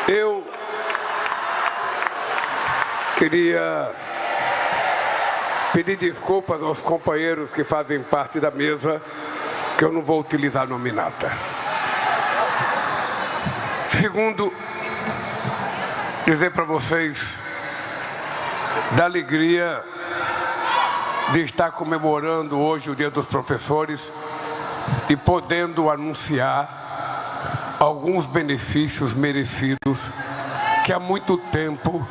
Eu queria pedir desculpas aos companheiros que fazem parte da mesa, que eu não vou utilizar nominata. Segundo, dizer para vocês da alegria de estar comemorando hoje o Dia dos Professores e podendo anunciar alguns benefícios merecidos que há muito tempo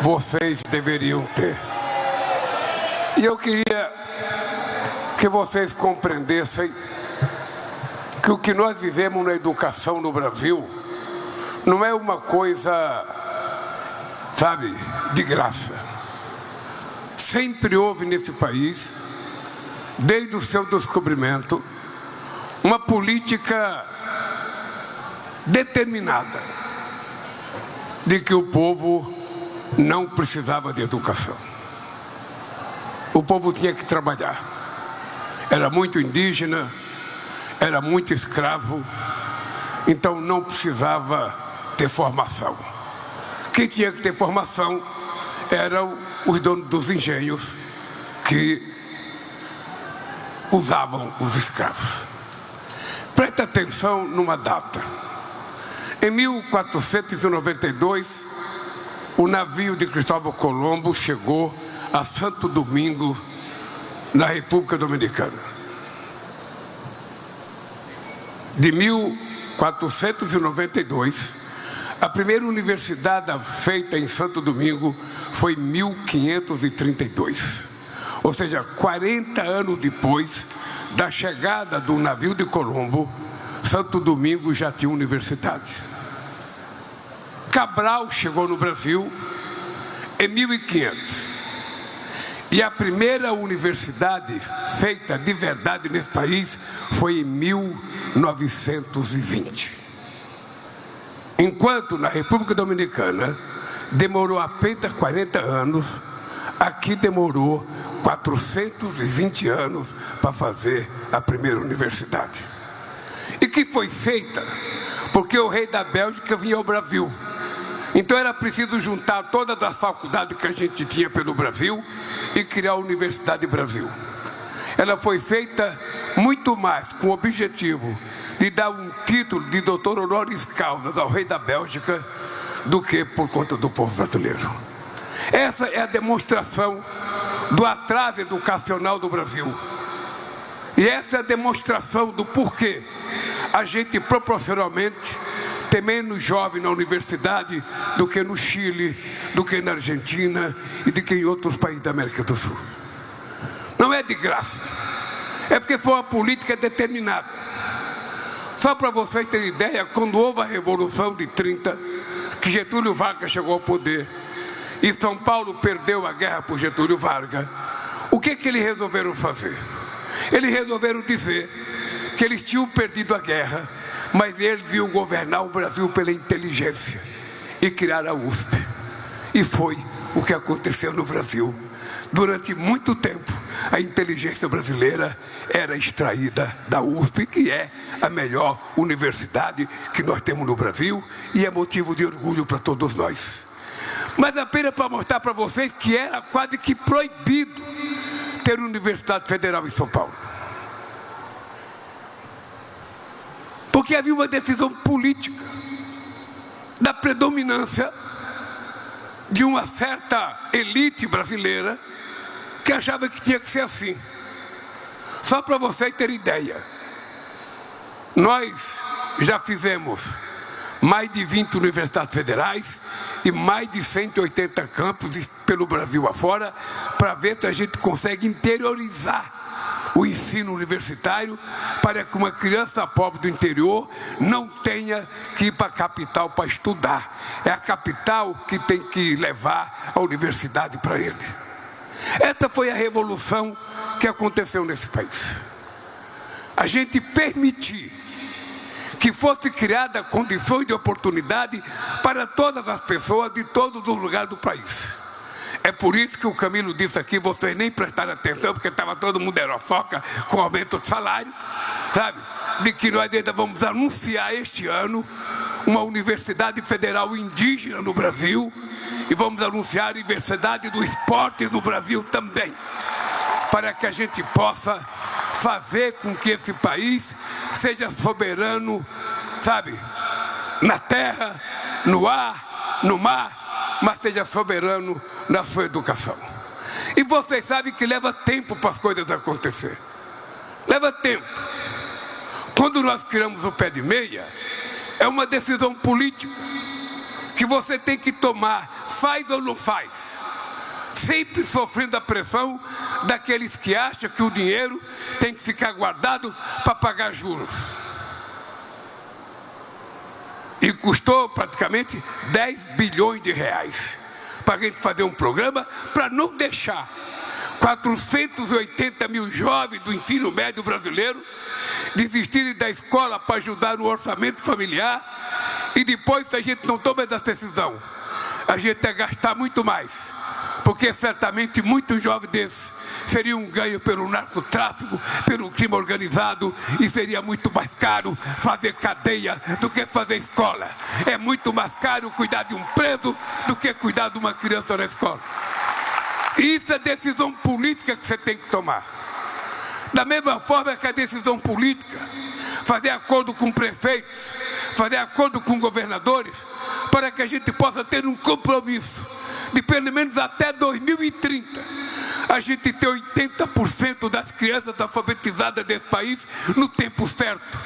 vocês deveriam ter. E eu queria que vocês compreendessem que o que nós vivemos na educação no Brasil não é uma coisa, sabe, de graça. Sempre houve nesse país, desde o seu descobrimento, uma política determinada de que o povo não precisava de educação. O povo tinha que trabalhar. Era muito indígena, era muito escravo, então não precisava ter formação. Quem tinha que ter formação eram os donos dos engenhos que usavam os escravos. Preste atenção numa data. Em 1492, o navio de Cristóvão Colombo chegou a Santo Domingo, na República Dominicana. De 1492, a primeira universidade feita em Santo Domingo foi em 1532. Ou seja, 40 anos depois da chegada do navio de Colombo, Santo Domingo já tinha universidade. Cabral chegou no Brasil em 1500. E a primeira universidade feita de verdade nesse país foi em 1920. Enquanto na República Dominicana demorou apenas 40 anos, aqui demorou 420 anos para fazer a primeira universidade. E que foi feita porque o rei da Bélgica vinha ao Brasil. Então era preciso juntar todas as faculdades que a gente tinha pelo Brasil e criar a Universidade Brasil. Ela foi feita muito mais com o objetivo de dar um título de doutor honoris causa ao rei da Bélgica do que por conta do povo brasileiro. Essa é a demonstração do atraso educacional do Brasil. E essa é a demonstração do porquê a gente proporcionalmente tem menos jovens na universidade do que no Chile, do que na Argentina e do que em outros países da América do Sul. Não é de graça. É porque foi uma política determinada. Só para vocês terem ideia, quando houve a Revolução de 30, que Getúlio Vargas chegou ao poder, e São Paulo perdeu a guerra por Getúlio Vargas, o que eles resolveram fazer? Eles resolveram dizer que eles tinham perdido a guerra, mas eles iam governar o Brasil pela inteligência e criar a USP. E foi o que aconteceu no Brasil. Durante muito tempo, a inteligência brasileira era extraída da USP, que é a melhor universidade que nós temos no Brasil e é motivo de orgulho para todos nós. Mas apenas para mostrar para vocês que era quase que proibido ter uma universidade federal em São Paulo. Porque havia uma decisão política da predominância de uma certa elite brasileira que achava que tinha que ser assim. Só para vocês terem ideia, nós já fizemos mais de 20 universidades federais e mais de 180 campos pelo Brasil afora, para ver se a gente consegue interiorizar o ensino universitário para que uma criança pobre do interior não tenha que ir para a capital para estudar. É a capital que tem que levar a universidade para ele. Essa foi a revolução que aconteceu nesse país. A gente permitir que fosse criada condições de oportunidade para todas as pessoas de todos os lugares do país. É por isso que o Camilo disse aqui, vocês nem prestaram atenção, porque estava todo mundo aerofoca com aumento de salário, sabe? De que nós ainda vamos anunciar este ano uma universidade federal indígena no Brasil e vamos anunciar a Universidade do Esporte no Brasil também, para que a gente possa fazer com que esse país seja soberano, sabe, na terra, no ar, no mar, mas seja soberano na sua educação. E vocês sabem que leva tempo para as coisas acontecer. Leva tempo. Quando nós criamos o pé de meia, é uma decisão política que você tem que tomar, faz ou não faz. Sempre sofrendo a pressão daqueles que acham que o dinheiro tem que ficar guardado para pagar juros. E custou praticamente 10 bilhões de reais para a gente fazer um programa para não deixar 480 mil jovens do ensino médio brasileiro desistirem da escola para ajudar no orçamento familiar, e depois, se a gente não toma essa decisão, a gente vai gastar muito mais, porque certamente muitos jovens desses seriam um ganho pelo narcotráfico, pelo crime organizado, e seria muito mais caro fazer cadeia do que fazer escola. É muito mais caro cuidar de um preso do que cuidar de uma criança na escola. E isso é decisão política que você tem que tomar. Da mesma forma que a decisão política, fazer acordo com prefeitos, fazer acordo com governadores, para que a gente possa ter um compromisso de pelo menos até 2030, a gente ter 80% das crianças alfabetizadas desse país no tempo certo.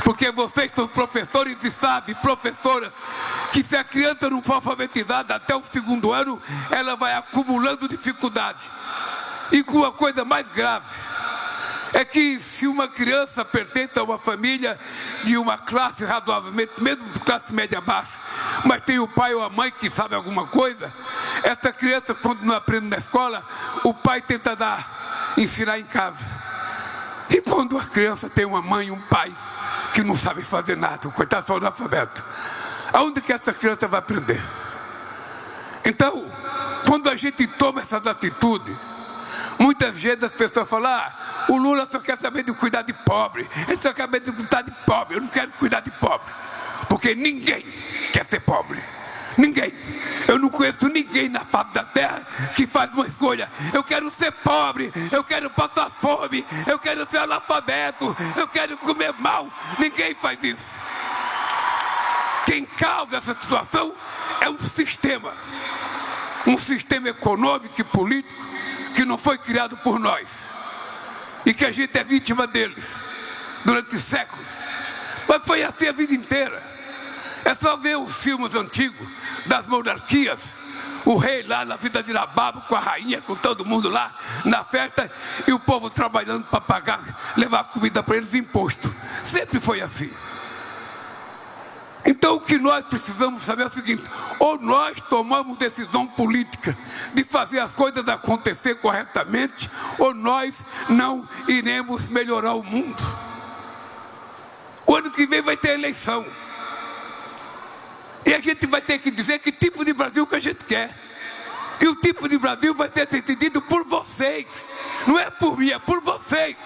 Porque vocês são professores e sabem, professoras, que se a criança não for alfabetizada até o 2º ano, ela vai acumulando dificuldade. E com a coisa mais grave, é que se uma criança pertence a uma família de uma classe razoavelmente, mesmo de classe média baixa, mas tem o pai ou a mãe que sabe alguma coisa, essa criança, quando não aprende na escola, o pai tenta ensinar em casa. E quando a criança tem uma mãe e um pai que não sabe fazer nada, o coitado só analfabeto, aonde que essa criança vai aprender? Então, quando a gente toma essas atitudes, muitas vezes as pessoas falam: o Lula só quer saber de cuidar de pobre, ele só quer saber de cuidar de pobre, eu não quero cuidar de pobre, porque ninguém quer ser pobre, ninguém. Eu não conheço ninguém na face da terra que faz uma escolha: eu quero ser pobre, eu quero passar fome, eu quero ser analfabeto, eu quero comer mal. Ninguém faz isso. Quem causa essa situação é um sistema econômico e político que não foi criado por nós, e que a gente é vítima deles durante séculos. Mas foi assim a vida inteira. É só ver os filmes antigos das monarquias, o rei lá na vida de Nababo, com a rainha, com todo mundo lá na festa, e o povo trabalhando para pagar, levar comida para eles, imposto. Sempre foi assim. Então o que nós precisamos saber é o seguinte: ou nós tomamos decisão política de fazer as coisas acontecer corretamente, ou nós não iremos melhorar o mundo. O ano que vem vai ter eleição, e a gente vai ter que dizer que tipo de Brasil que a gente quer. E o tipo de Brasil vai ser decidido por vocês, não é por mim, é por vocês.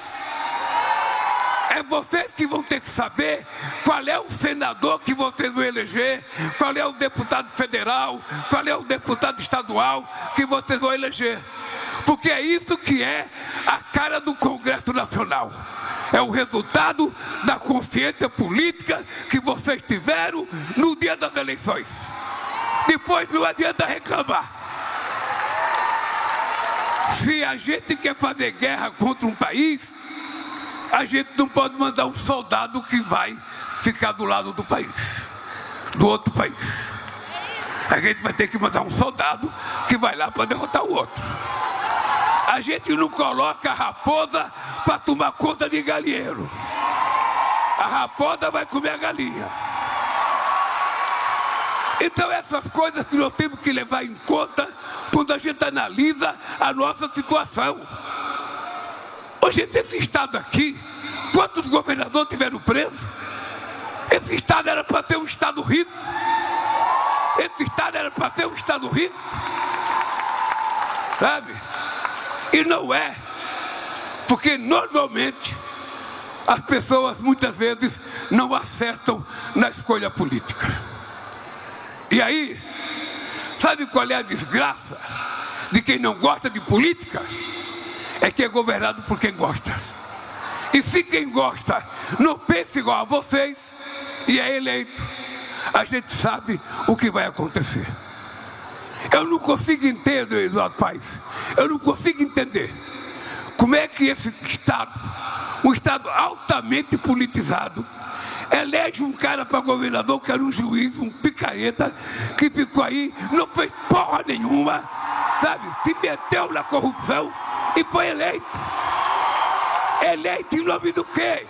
É vocês que vão ter que saber qual é o senador que vocês vão eleger, qual é o deputado federal, qual é o deputado estadual que vocês vão eleger. Porque é isso que é a cara do Congresso Nacional. É o resultado da consciência política que vocês tiveram no dia das eleições. Depois não adianta reclamar. Se a gente quer fazer guerra contra um país, a gente não pode mandar um soldado que vai ficar do lado do país, do outro país. A gente vai ter que mandar um soldado que vai lá para derrotar o outro. A gente não coloca a raposa para tomar conta de galinheiro. A raposa vai comer a galinha. Então essas coisas que nós temos que levar em conta quando a gente analisa a nossa situação. Hoje, esse estado aqui, quantos governadores tiveram presos? Esse estado era para ter um estado rico. Esse estado era para ter um estado rico. Sabe? E não é. Porque normalmente as pessoas muitas vezes não acertam na escolha política. E aí, sabe qual é a desgraça de quem não gosta de política? É que é governado por quem gosta. E se quem gosta não pensa igual a vocês e é eleito, a gente sabe o que vai acontecer. Eu não consigo entender, Eduardo Paes, eu não consigo entender como é que esse Estado, um Estado altamente politizado, elege um cara para governador que era um juiz, um picareta, que ficou aí, não fez porra nenhuma, sabe? Se meteu na corrupção e foi eleito. Eleito em nome do quê?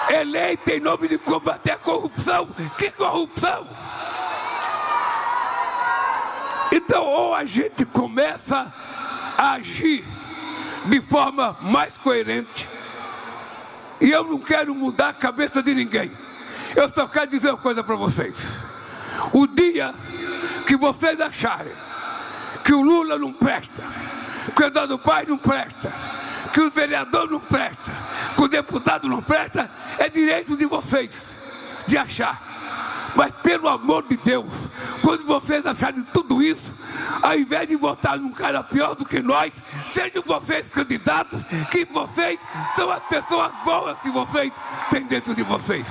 Eleito em nome de combater a corrupção. Que corrupção? Então, ou a gente começa a agir de forma mais coerente, e eu não quero mudar a cabeça de ninguém. Eu só quero dizer uma coisa para vocês. O dia que vocês acharem que o Lula não presta, que o Eduardo Paes não presta, que o vereador não presta, que o deputado não presta, é direito de vocês de achar. Mas pelo amor de Deus, quando vocês acharem tudo isso, ao invés de votar num cara pior do que nós, sejam vocês candidatos, que vocês são as pessoas boas que vocês têm dentro de vocês.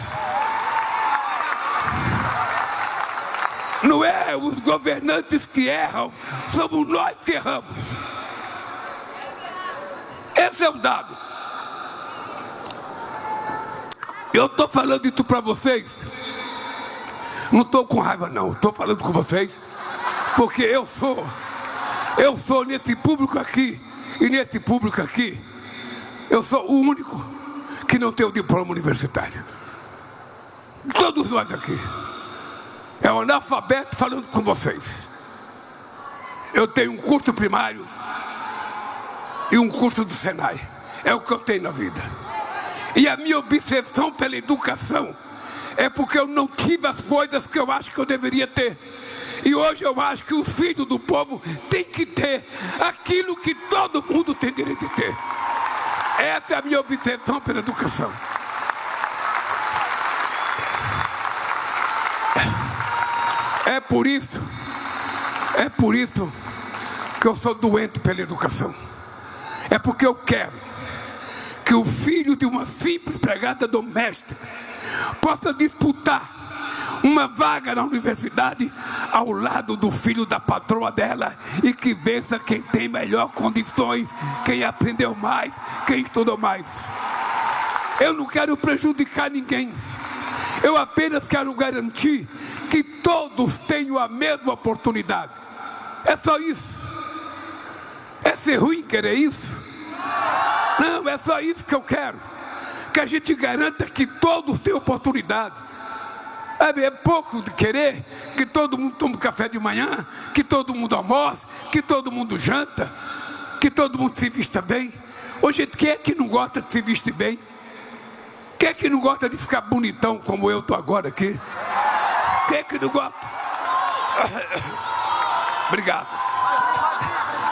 Não é os governantes que erram, somos nós que erramos. Esse é o dado. Eu estou falando isso para vocês. Não estou com raiva não, estou falando com vocês, porque eu sou nesse público aqui, e nesse público aqui, eu sou o único que não tem o diploma universitário. Todos nós aqui. É um analfabeto falando com vocês. Eu tenho um curso primário e um curso do Senai. É o que eu tenho na vida. E a minha obsessão pela educação é porque eu não tive as coisas que eu acho que eu deveria ter. E hoje eu acho que o filho do povo tem que ter aquilo que todo mundo tem direito de ter. Essa é a minha obsessão pela educação. É por isso que eu sou doente pela educação. É porque eu quero que o filho de uma simples empregada doméstica possa disputar uma vaga na universidade ao lado do filho da patroa dela, e que vença quem tem melhor condições, quem aprendeu mais, quem estudou mais. Eu não quero prejudicar ninguém. Eu apenas quero garantir que todos tenham a mesma oportunidade. É só isso. É ser ruim querer isso? Não, é só isso que eu quero. Que a gente garanta que todos tenham oportunidade. É pouco de querer que todo mundo tome café de manhã, que todo mundo almoce, que todo mundo janta, que todo mundo se vista bem. Hoje, quem é que não gosta de se vestir bem? Quem é que não gosta de ficar bonitão como eu estou agora aqui? Quem é que não gosta? Obrigado.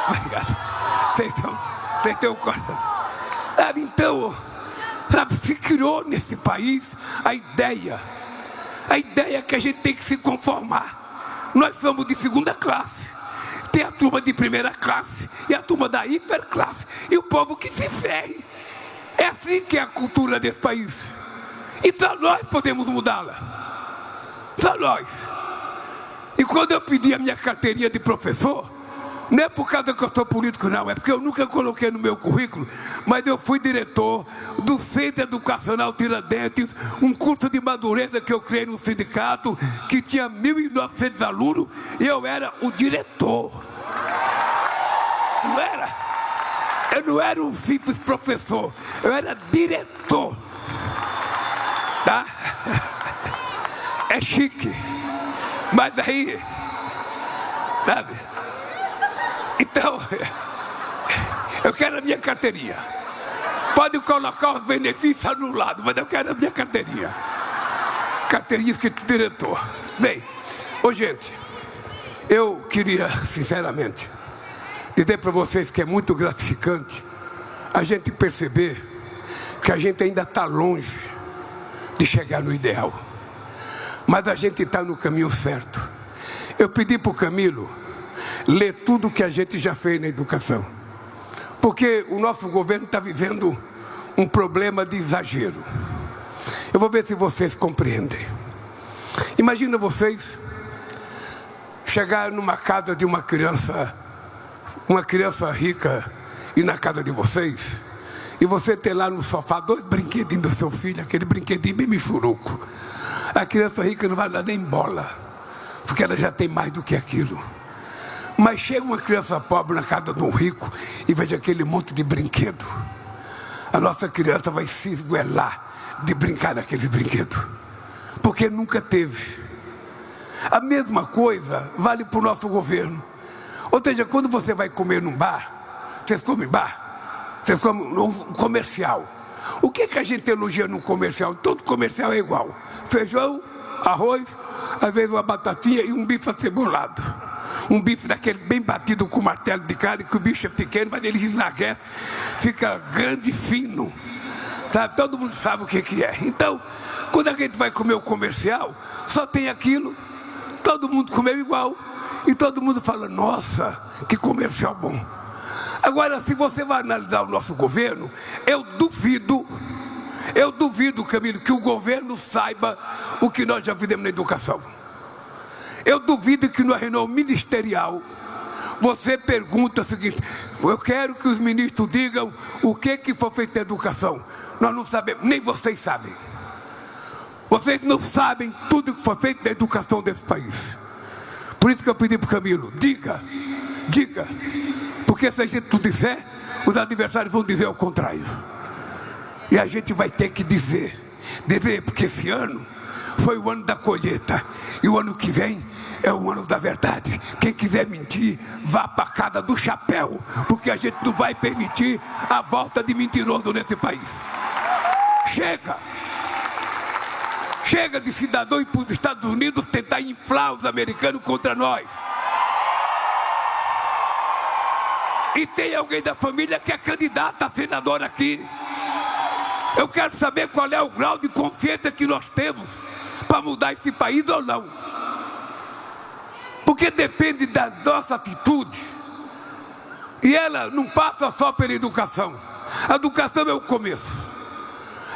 Obrigado. Vocês têm o coração. Então, sabe, se criou nesse país a ideia que a gente tem que se conformar. Nós somos de segunda classe. Tem a turma de primeira classe e a turma da hiperclasse. E o povo que se ferre. É assim que é a cultura desse país. E só nós podemos mudá-la. Só nós. E quando eu pedi a minha carteirinha de professor, não é por causa que eu sou político, não. É porque eu nunca coloquei no meu currículo, mas eu fui diretor do Centro Educacional Tiradentes, um curso de madureza que eu criei no sindicato, que tinha 1.900 alunos, e eu era o diretor. Não era? Eu não era um simples professor, eu era diretor. Tá? É chique. Mas aí, sabe? Então, eu quero a minha carteirinha. Pode colocar os benefícios anulados, mas eu quero a minha carteirinha. Carteirinha escrito diretor. Bem, gente, eu queria, sinceramente, dizer para vocês que é muito gratificante a gente perceber que a gente ainda está longe de chegar no ideal. mas a gente está no caminho certo. Eu pedi para o Camilo ler tudo que a gente já fez na educação, porque o nosso governo está vivendo um problema de exagero. Eu vou ver se vocês compreendem. Imagina vocês chegar numa casa de uma criança rica, e na casa de vocês, e você ter lá no sofá 2 brinquedinhos do seu filho, aquele brinquedinho bem michuruco. A criança rica não vai dar nem bola, porque ela já tem mais do que aquilo. Mas chega uma criança pobre na casa de um rico e veja aquele monte de brinquedo. A nossa criança vai se esguelar de brincar naqueles brinquedos, porque nunca teve. A mesma coisa vale para o nosso governo. Ou seja, quando você vai comer num bar, vocês comem bar, vocês comem no comercial. O que a gente elogia no comercial? Todo comercial é igual: feijão, arroz, às vezes uma batatinha e um bife acebolado. Um bife daquele bem batido com martelo de carne, que o bicho é pequeno, mas ele esnaguece, fica grande e fino. Sabe? Todo mundo sabe o que é. Então, quando a gente vai comer o comercial, só tem aquilo, todo mundo comeu igual, e todo mundo fala: nossa, que comercial bom. Agora, se você vai analisar o nosso governo, eu duvido, Camilo, que o governo saiba o que nós já fizemos na educação. Eu duvido que no reunião ministerial você pergunta o seguinte: eu quero que os ministros digam o que foi feito na educação. Nós não sabemos, nem vocês sabem. Vocês não sabem tudo que foi feito na educação desse país. Por isso que eu pedi para o Camilo: diga. Porque se a gente não disser, os adversários vão dizer o contrário. E a gente vai ter que dizer, porque esse ano foi o ano da colheita, e o ano que vem é o ano da verdade. Quem quiser mentir, vá para a casa do chapéu, porque a gente não vai permitir a volta de mentiroso nesse país. Chega de cidadão ir para os Estados Unidos tentar inflar os americanos contra nós. E tem alguém da família que é candidata a senador aqui. Eu quero saber qual é o grau de confiança que nós temos para mudar esse país ou não. Porque depende da nossa atitude. E ela não passa só pela educação. A educação é o começo.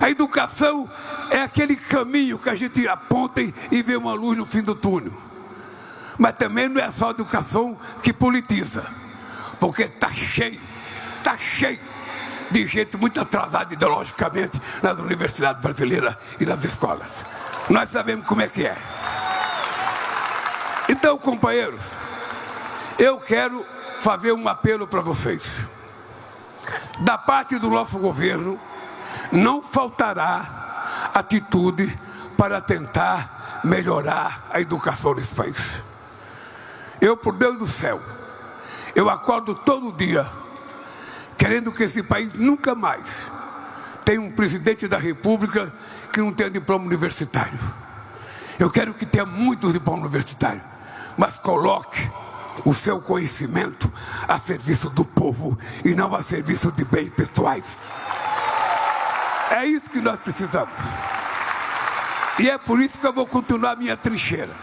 A educação é aquele caminho que a gente aponta e vê uma luz no fim do túnel. Mas também não é só a educação que politiza. Porque está cheio de gente muito atrasada ideologicamente nas universidades brasileiras e nas escolas. Nós sabemos como é que é. Então, companheiros, eu quero fazer um apelo para vocês. Da parte do nosso governo, não faltará atitude para tentar melhorar a educação desse país. Eu, por Deus do céu, eu acordo todo dia querendo que esse país nunca mais tenha um presidente da República que não tenha diploma universitário. Eu quero que tenha muitos diplomas universitários, mas coloque o seu conhecimento a serviço do povo e não a serviço de bens pessoais. É isso que nós precisamos. E é por isso que eu vou continuar a minha trincheira.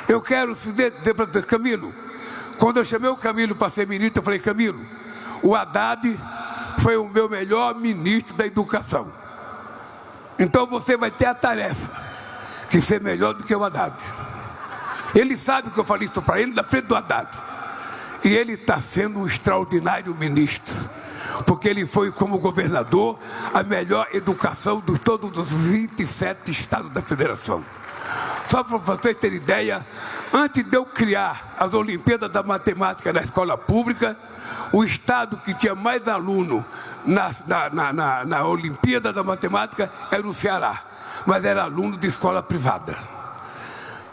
Eu quero dizer, Camilo, quando eu chamei o Camilo para ser ministro, eu falei: Camilo, o Haddad foi o meu melhor ministro da educação. Então você vai ter a tarefa de ser melhor do que o Haddad. Ele sabe que eu falei isso para ele na frente do Haddad. E ele está sendo um extraordinário ministro, porque ele foi, como governador, a melhor educação de todos os 27 estados da federação. Só para vocês terem ideia, antes de eu criar as Olimpíadas da Matemática na escola pública, o estado que tinha mais aluno na Olimpíada da Matemática era o Ceará, mas era aluno de escola privada.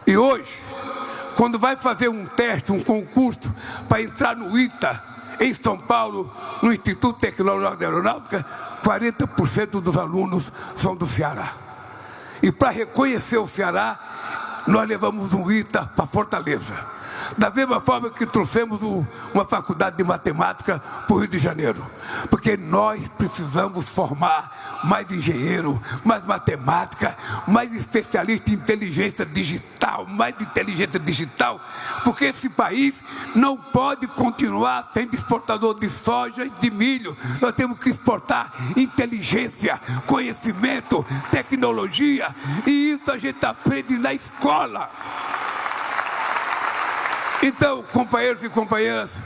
E hoje, quando vai fazer um teste, um concurso para entrar no ITA, em São Paulo, no Instituto Tecnológico de Aeronáutica, 40% dos alunos são do Ceará. E para reconhecer o Ceará, nós levamos um ITA para Fortaleza. Da mesma forma que trouxemos uma faculdade de matemática para o Rio de Janeiro. Porque nós precisamos formar mais engenheiro, mais matemática, mais especialista em inteligência digital, porque esse país não pode continuar sendo exportador de soja e de milho. Nós temos que exportar inteligência, conhecimento, tecnologia, e isso a gente aprende na escola. Então, companheiros e companheiras,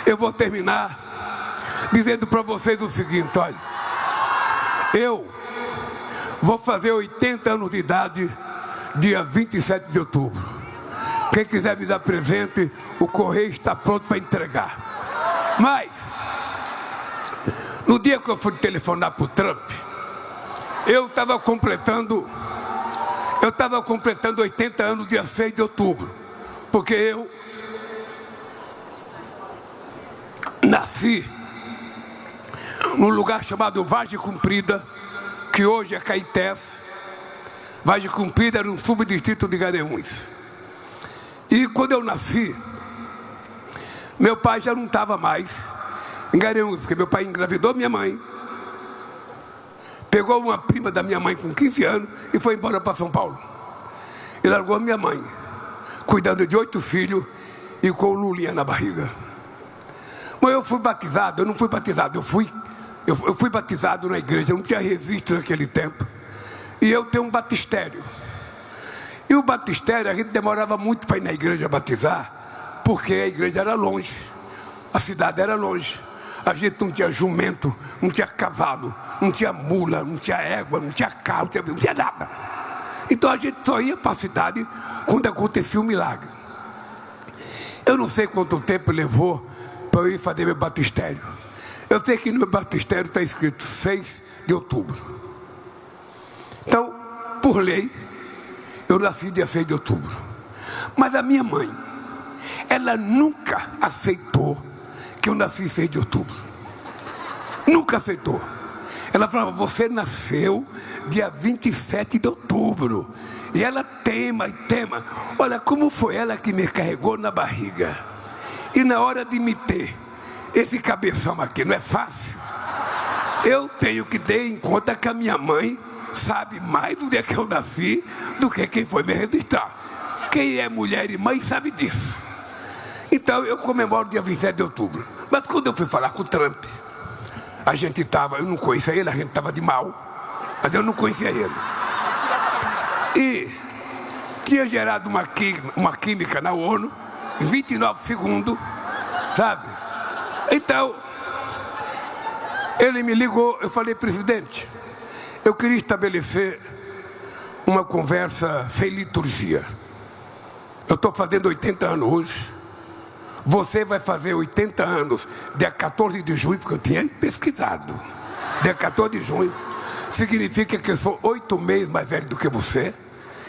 eu vou terminar dizendo para vocês o seguinte: olha, eu vou fazer 80 anos de idade dia 27 de outubro. Quem quiser me dar presente, o correio está pronto para entregar. Mas, no dia que eu fui telefonar para o Trump, eu estava completando 80 anos dia 6 de outubro. Porque eu nasci num lugar chamado Vargem Comprida, que hoje é Caetés. Vargem Comprida era um subdistrito de Garanhuns. E quando eu nasci, meu pai já não estava mais em Garanhuns, porque meu pai engravidou minha mãe, pegou uma prima da minha mãe com 15 anos e foi embora para São Paulo. E largou minha mãe, cuidando de 8 filhos e com o Lulinha na barriga. Mas eu fui batizado, eu não fui batizado, eu fui batizado na igreja, não tinha registro naquele tempo. E eu tenho um batistério. E o batistério, a gente demorava muito para ir na igreja batizar, porque a igreja era longe, a cidade era longe. A gente não tinha jumento, não tinha cavalo, não tinha mula, não tinha égua, não tinha carro, não tinha nada. Então a gente só ia para a cidade quando acontecia um milagre. Eu não sei quanto tempo levou para eu ir fazer meu batistério. Eu sei que no meu batistério está escrito 6 de outubro. Então, por lei, eu nasci dia 6 de outubro. Mas a minha mãe, ela nunca aceitou que eu nasci 6 de outubro. Nunca aceitou. Ela falava: você nasceu dia 27 de outubro. E ela tema. Olha, como foi ela que me carregou na barriga. E na hora de me ter esse cabeção aqui, não é fácil. Eu tenho que ter em conta que a minha mãe sabe mais do dia que eu nasci do que quem foi me registrar. Quem é mulher e mãe sabe disso. Então eu comemoro dia 27 de outubro. Mas quando eu fui falar com o Trump, a gente estava, eu não conhecia ele, a gente estava de mal, mas eu não conhecia ele. E tinha gerado uma química na ONU, em 29 segundos, sabe? Então, ele me ligou, eu falei: presidente, eu queria estabelecer uma conversa sem liturgia. Eu estou fazendo 80 anos hoje. Você vai fazer 80 anos dia 14 de junho, porque eu tinha pesquisado. Dia 14 de junho significa que eu sou 8 meses mais velho do que você.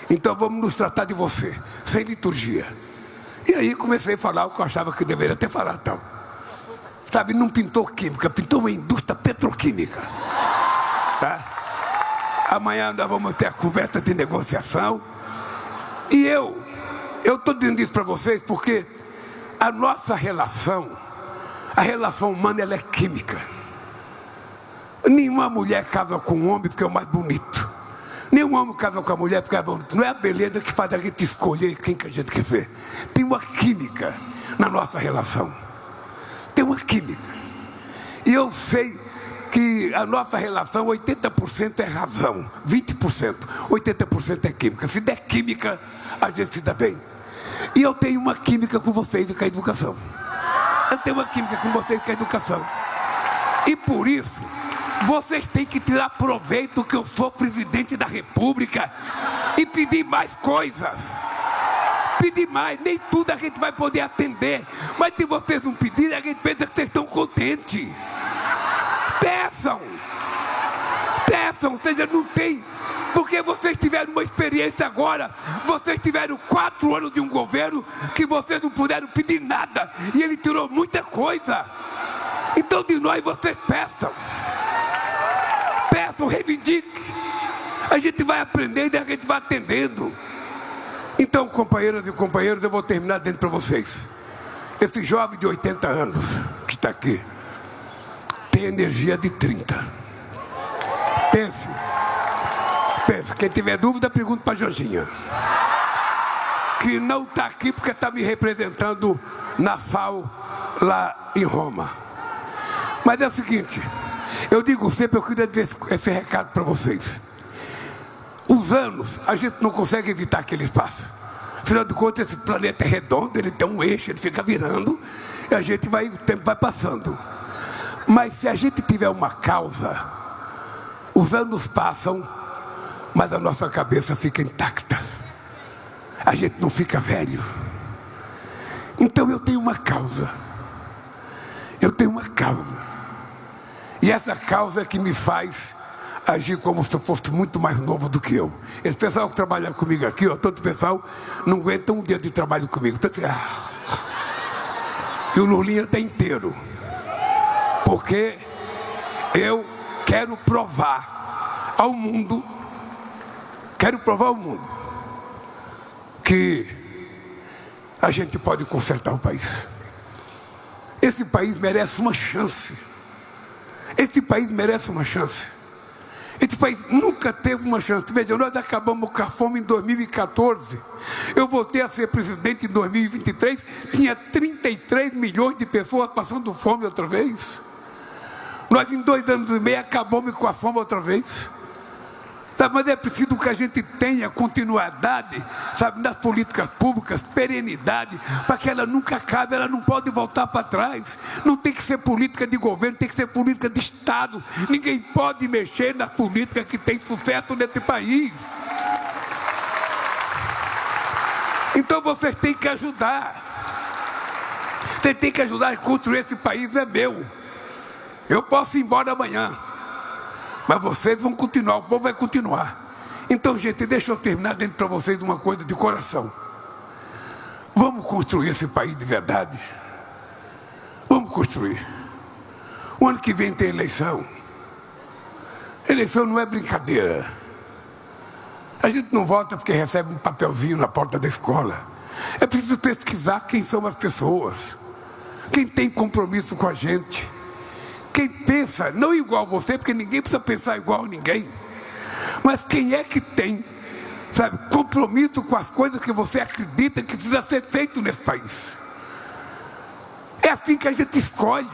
Então vamos nos tratar de você, sem liturgia. E aí comecei a falar o que eu achava que deveria ter falado, então. Sabe, não pintou química, pintou uma indústria petroquímica. Tá? Amanhã nós vamos ter a conversa de negociação. E eu estou dizendo isso para vocês porque a nossa relação, a relação humana, ela é química. Nenhuma mulher casa com um homem porque é o mais bonito. Nenhum homem casa com a mulher porque é bonito. Não é a beleza que faz a gente escolher quem que a gente quer ser. Tem uma química na nossa relação. Tem uma química. E eu sei que a nossa relação, 80% é razão, 20%, 80% é química. Se der química, a gente se dá bem. E eu tenho uma química com vocês e com a educação. Eu tenho uma química com vocês e com a educação. E por isso, vocês têm que tirar proveito que eu sou presidente da República e pedir mais coisas. Pedir mais, nem tudo a gente vai poder atender. Mas se vocês não pedirem, a gente pensa que vocês estão contentes. Peçam, ou seja, não tem. Porque vocês tiveram uma experiência agora. Vocês tiveram 4 anos de um governo que vocês não puderam pedir nada. E ele tirou muita coisa. Então de nós vocês peçam. Peçam, reivindiquem. A gente vai aprendendo e a gente vai atendendo. Então, companheiras e companheiros, eu vou terminar dizendo para vocês. Esse jovem de 80 anos que está aqui tem energia de 30. Pense. Quem tiver dúvida, pergunta para a Jorginha, que não está aqui porque está me representando na FAO lá em Roma. Mas é o seguinte, eu digo sempre, eu queria dar esse recado para vocês. Os anos, a gente não consegue evitar que eles passem. Afinal de contas, esse planeta é redondo, ele tem um eixo, ele fica virando, e o tempo vai passando. Mas se a gente tiver uma causa, os anos passam, mas a nossa cabeça fica intacta. A gente não fica velho. Então eu tenho uma causa. E essa causa é que me faz agir como se eu fosse muito mais novo do que eu. Esse pessoal que trabalha comigo aqui, ó, todo o pessoal não aguenta um dia de trabalho comigo. E o Lulinha está inteiro. Porque eu quero provar ao mundo, que a gente pode consertar o país. Esse país merece uma chance. Esse país nunca teve uma chance. Veja, nós acabamos com a fome em 2014. Eu voltei a ser presidente em 2023. Tinha 33 milhões de pessoas passando fome outra vez. Nós em 2 anos e meio acabamos com a fome outra vez. Sabe, mas é preciso que a gente tenha continuidade, sabe, nas políticas públicas, perenidade, para que ela nunca acabe, ela não pode voltar para trás. Não tem que ser política de governo, tem que ser política de Estado. Ninguém pode mexer nas políticas que têm sucesso nesse país. Então vocês têm que ajudar. Vocês têm que ajudar a construir esse país, é meu. Eu posso ir embora amanhã, mas vocês vão continuar, o povo vai continuar. Então, gente, deixa eu terminar dentro para vocês uma coisa de coração. Vamos construir esse país de verdade. Vamos construir. O ano que vem tem eleição. Eleição não é brincadeira. A gente não vota porque recebe um papelzinho na porta da escola. É preciso pesquisar quem são as pessoas, quem tem compromisso com a gente, quem pensa, não igual a você, porque ninguém precisa pensar igual a ninguém, mas quem é que tem, sabe, compromisso com as coisas que você acredita que precisa ser feito nesse país. É assim que a gente escolhe.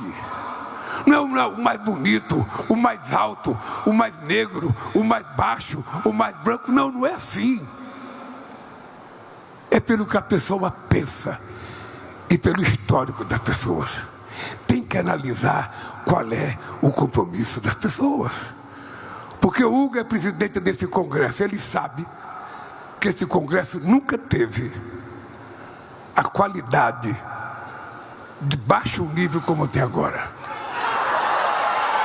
Não é o mais bonito, o mais alto, o mais negro, o mais baixo, o mais branco. Não é assim. É pelo que a pessoa pensa e pelo histórico das pessoas. Tem que analisar qual é o compromisso das pessoas. Porque o Hugo é presidente desse congresso, ele sabe que esse congresso nunca teve a qualidade de baixo nível como tem agora.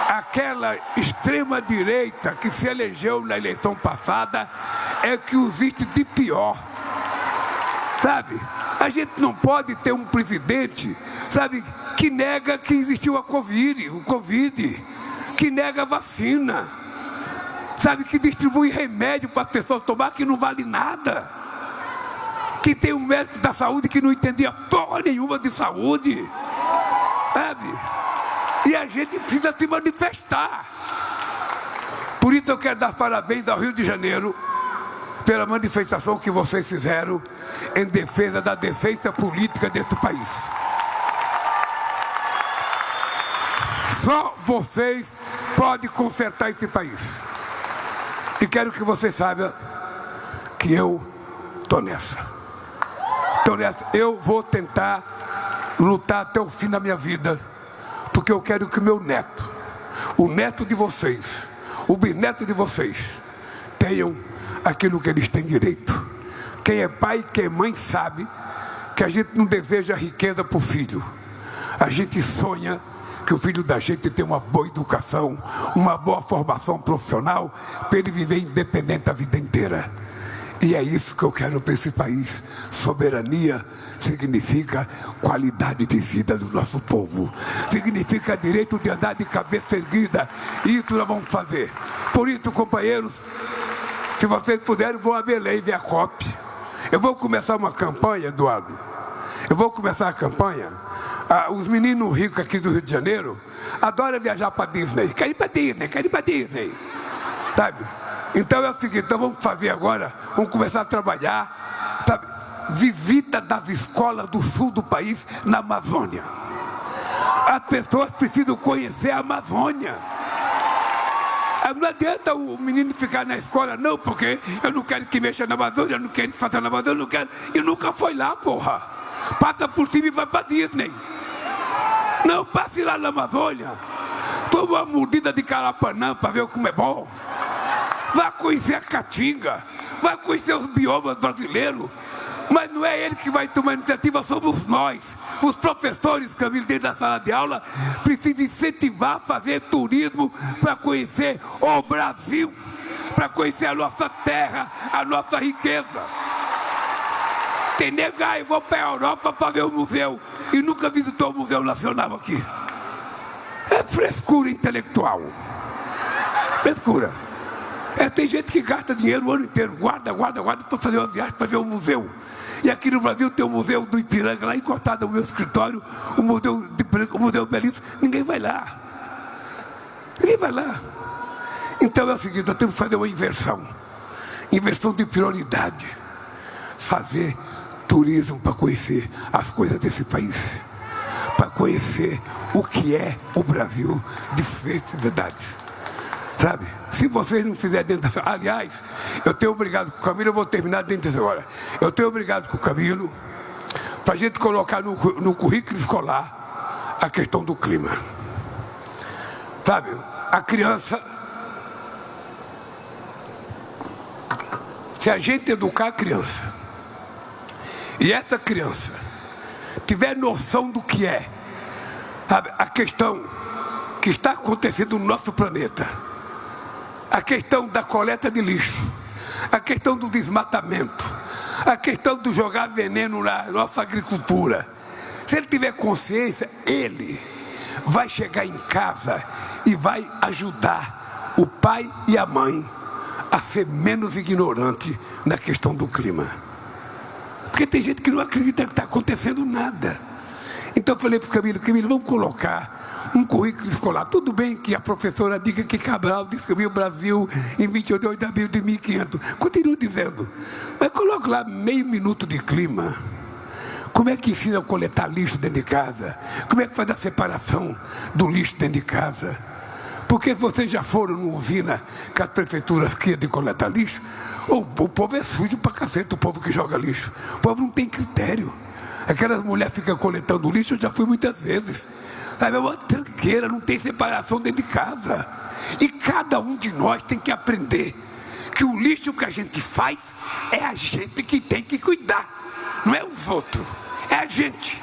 Aquela extrema direita que se elegeu na eleição passada é que existe de pior. Sabe, a gente não pode ter um presidente, sabe, que nega que existiu o Covid, que nega a vacina, sabe, que distribui remédio para as pessoas tomar que não vale nada, que tem um médico da saúde que não entendia porra nenhuma de saúde, sabe, e a gente precisa se manifestar. Por isso eu quero dar parabéns ao Rio de Janeiro pela manifestação que vocês fizeram em defesa da decência política deste país. Só vocês podem consertar esse país. E quero que vocês saibam que eu estou nessa. Eu vou tentar lutar até o fim da minha vida, porque eu quero que o meu neto, o neto de vocês, o bisneto de vocês, tenham aquilo que eles têm direito. Quem é pai, quem é mãe sabe que a gente não deseja riqueza para o filho. A gente sonha que o filho da gente tenha uma boa educação, uma boa formação profissional, para ele viver independente a vida inteira. E é isso que eu quero para esse país. Soberania significa qualidade de vida do nosso povo. Significa direito de andar de cabeça erguida. E isso nós vamos fazer. Por isso, companheiros, se vocês puderem, vão a Belém ver a COP. Eu vou começar uma campanha, Eduardo. Eu vou começar a campanha. Os meninos ricos aqui do Rio de Janeiro adoram viajar para Disney. Querem ir para Disney, querem ir para Disney. Sabe? Então é o seguinte, então vamos fazer agora, vamos começar a trabalhar, sabe? Visita das escolas do sul do país na Amazônia. As pessoas precisam conhecer a Amazônia. Não adianta o menino ficar na escola, não, porque eu não quero que mexa na Amazônia, eu não quero que faça na Amazônia, eu não quero. E nunca foi lá, porra. Passa por cima e vai para Disney. Não, passe lá na Amazônia. Toma uma mordida de carapanã para ver como é bom. Vai conhecer a Caatinga, vai conhecer os biomas brasileiros. Mas não é ele que vai tomar a iniciativa, somos nós. Os professores, Camilo, dentro da sala de aula, precisam incentivar a fazer turismo para conhecer o Brasil, para conhecer a nossa terra, a nossa riqueza. Tem negar, eu vou para a Europa para ver o museu e nunca visitou o Museu Nacional aqui. É frescura intelectual. Frescura. Tem gente que gasta dinheiro o ano inteiro, guarda para fazer uma viagem para ver o museu. E aqui no Brasil tem o Museu do Ipiranga, lá encostado no meu escritório, o Museu do Ipiranga, o Museu Belíssimo, ninguém vai lá. Ninguém vai lá. Então é o seguinte, nós temos que fazer uma inversão de prioridade. Fazer turismo para conhecer as coisas desse país, para conhecer o que é o Brasil de feito e verdade. Sabe? Se vocês não fizerem dentro dessa... Aliás, eu tenho obrigado com o Camilo, eu vou terminar dentro dessa hora. Eu tenho obrigado com o Camilo para a gente colocar no currículo escolar a questão do clima. Sabe? A criança... Se a gente educar a criança, e essa criança tiver noção do que é, sabe, a questão que está acontecendo no nosso planeta, a questão da coleta de lixo, a questão do desmatamento, a questão de jogar veneno na nossa agricultura. Se ele tiver consciência, ele vai chegar em casa e vai ajudar o pai e a mãe a ser menos ignorante na questão do clima. Porque tem gente que não acredita que está acontecendo nada. Então eu falei para o Camilo, vamos colocar um currículo escolar. Tudo bem que a professora diga que Cabral descobriu o Brasil em 28 de abril de 1500. Continua dizendo. Mas coloque lá meio minuto de clima. Como é que ensina a coletar lixo dentro de casa? Como é que faz a separação do lixo dentro de casa? Porque vocês já foram numa usina que as prefeituras criam de coletar lixo? O povo é sujo pra cacete, o povo que joga lixo. O povo não tem critério. Aquelas mulheres ficam coletando lixo, eu já fui muitas vezes. É uma tranqueira, não tem separação dentro de casa. E cada um de nós tem que aprender que o lixo que a gente faz é a gente que tem que cuidar. Não é os outros, é a gente.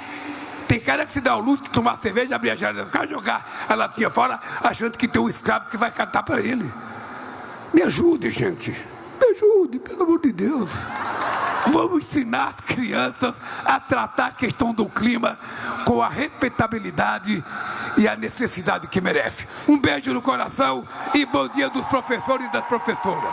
Tem cara que se dá o luxo de tomar cerveja, abrir a janela do carro, jogar a latinha fora, achando que tem um escravo que vai catar para ele. Me ajude, gente. Me ajude, pelo amor de Deus. Vamos ensinar as crianças a tratar a questão do clima com a respeitabilidade e a necessidade que merece. Um beijo no coração e bom dia dos professores e das professoras.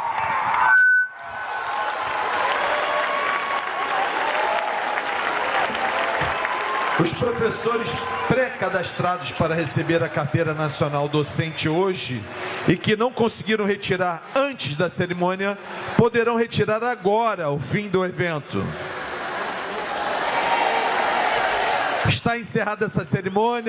Os professores pré-cadastrados para receber a carteira nacional docente hoje e que não conseguiram retirar antes da cerimônia, poderão retirar agora, ao fim do evento. Está encerrada essa cerimônia.